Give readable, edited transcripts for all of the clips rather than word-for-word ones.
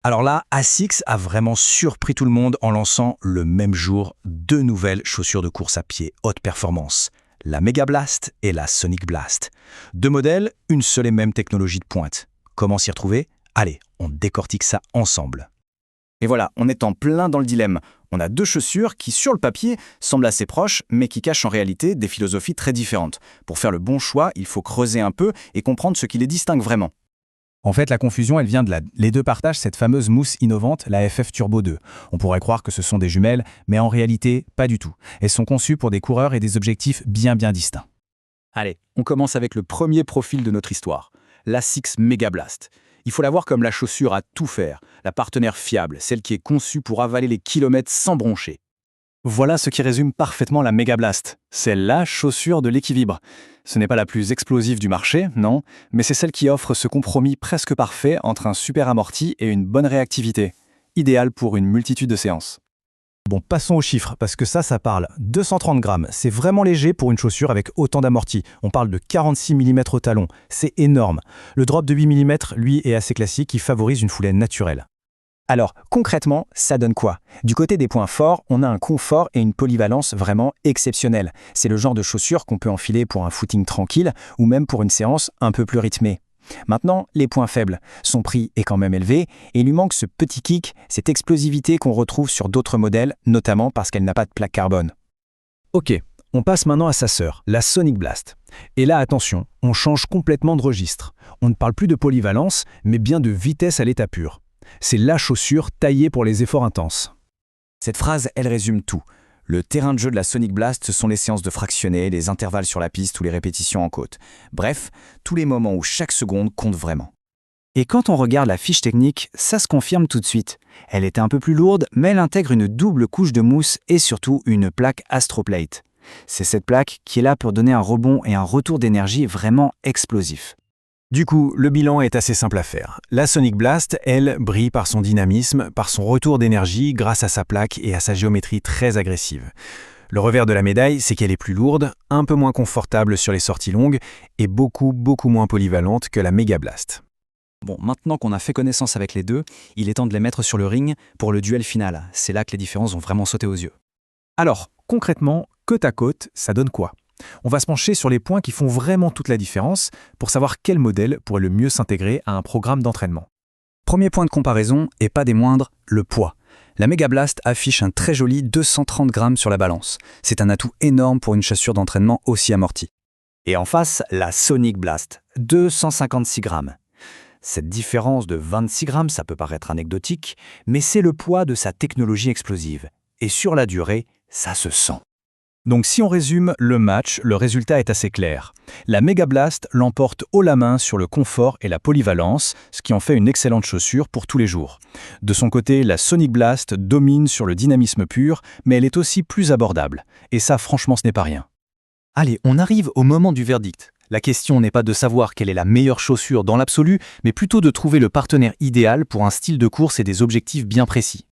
Alors là, ASICS a vraiment surpris tout le monde en lançant le même jour deux nouvelles chaussures de course à pied haute performance, la Mega Blast et la Sonic Blast. Deux modèles, une seule et même technologie de pointe. Comment s'y retrouver? Allez, on décortique ça ensemble. Et voilà, on est en plein dans le dilemme. On a deux chaussures qui, sur le papier, semblent assez proches, mais qui cachent en réalité des philosophies très différentes. Pour faire le bon choix, il faut creuser un peu et comprendre ce qui les distingue vraiment. En fait, la confusion, elle vient de là. Les deux partagent cette fameuse mousse innovante, la FF Turbo 2. On pourrait croire que ce sont des jumelles, mais en réalité, pas du tout. Elles sont conçues pour des coureurs et des objectifs bien distincts. Allez, on commence avec le premier profil de notre histoire, l'ASICS Mega Blast. Il faut la voir comme la chaussure à tout faire, la partenaire fiable, celle qui est conçue pour avaler les kilomètres sans broncher. Voilà ce qui résume parfaitement la Mega Blast. C'est la chaussure de l'équilibre. Ce n'est pas la plus explosive du marché, non, mais c'est celle qui offre ce compromis presque parfait entre un super amorti et une bonne réactivité, idéal pour une multitude de séances. Bon, passons aux chiffres, parce que ça parle. 230 grammes, c'est vraiment léger pour une chaussure avec autant d'amorti. On parle de 46 mm au talon, c'est énorme. Le drop de 8 mm, lui, est assez classique, il favorise une foulée naturelle. Alors, concrètement, ça donne quoi? Du côté des points forts, on a un confort et une polyvalence vraiment exceptionnels. C'est le genre de chaussures qu'on peut enfiler pour un footing tranquille ou même pour une séance un peu plus rythmée. Maintenant, les points faibles. Son prix est quand même élevé et il lui manque ce petit kick, cette explosivité qu'on retrouve sur d'autres modèles, notamment parce qu'elle n'a pas de plaque carbone. Ok, on passe maintenant à sa sœur, la Sonic Blast. Et là, attention, on change complètement de registre. On ne parle plus de polyvalence, mais bien de vitesse à l'état pur. C'est la chaussure taillée pour les efforts intenses. Cette phrase, elle résume tout. Le terrain de jeu de la Sonic Blast, ce sont les séances de fractionnés, les intervalles sur la piste ou les répétitions en côte. Bref, tous les moments où chaque seconde compte vraiment. Et quand on regarde la fiche technique, ça se confirme tout de suite. Elle est un peu plus lourde, mais elle intègre une double couche de mousse et surtout une plaque Astroplate. C'est cette plaque qui est là pour donner un rebond et un retour d'énergie vraiment explosif. Du coup, le bilan est assez simple à faire. La Sonic Blast, elle, brille par son dynamisme, par son retour d'énergie grâce à sa plaque et à sa géométrie très agressive. Le revers de la médaille, c'est qu'elle est plus lourde, un peu moins confortable sur les sorties longues et beaucoup moins polyvalente que la Mega Blast. Bon, maintenant qu'on a fait connaissance avec les deux, il est temps de les mettre sur le ring pour le duel final. C'est là que les différences vont vraiment sauter aux yeux. Alors, concrètement, côte à côte, ça donne quoi? On va se pencher sur les points qui font vraiment toute la différence pour savoir quel modèle pourrait le mieux s'intégrer à un programme d'entraînement. Premier point de comparaison, et pas des moindres, le poids. La Mega Blast affiche un très joli 230 grammes sur la balance. C'est un atout énorme pour une chaussure d'entraînement aussi amortie. Et en face, la Sonic Blast, 256 grammes. Cette différence de 26 grammes, ça peut paraître anecdotique, mais c'est le poids de sa technologie explosive. Et sur la durée, ça se sent. Donc si on résume le match, le résultat est assez clair. La Mega Blast l'emporte haut la main sur le confort et la polyvalence, ce qui en fait une excellente chaussure pour tous les jours. De son côté, la Sonic Blast domine sur le dynamisme pur, mais elle est aussi plus abordable. Et ça, franchement, ce n'est pas rien. Allez, on arrive au moment du verdict. La question n'est pas de savoir quelle est la meilleure chaussure dans l'absolu, mais plutôt de trouver le partenaire idéal pour un style de course et des objectifs bien précis.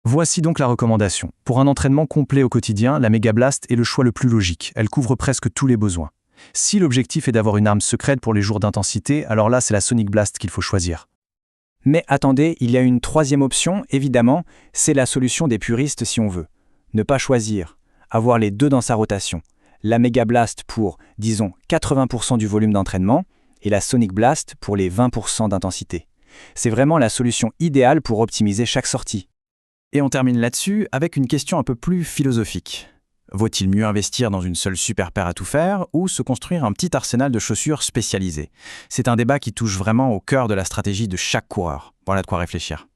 Voici donc la recommandation. Pour un entraînement complet au quotidien, la Mega Blast est le choix le plus logique. Elle couvre presque tous les besoins. Si l'objectif est d'avoir une arme secrète pour les jours d'intensité, alors là, c'est la Sonic Blast qu'il faut choisir. Mais attendez, il y a une troisième option, évidemment, c'est la solution des puristes si on veut. Ne pas choisir, avoir les deux dans sa rotation. La Mega Blast pour, disons, 80% du volume d'entraînement et la Sonic Blast pour les 20% d'intensité. C'est vraiment la solution idéale pour optimiser chaque sortie. Et on termine là-dessus avec une question un peu plus philosophique. Vaut-il mieux investir dans une seule super paire à tout faire ou se construire un petit arsenal de chaussures spécialisées? C'est un débat qui touche vraiment au cœur de la stratégie de chaque coureur. Voilà de quoi réfléchir.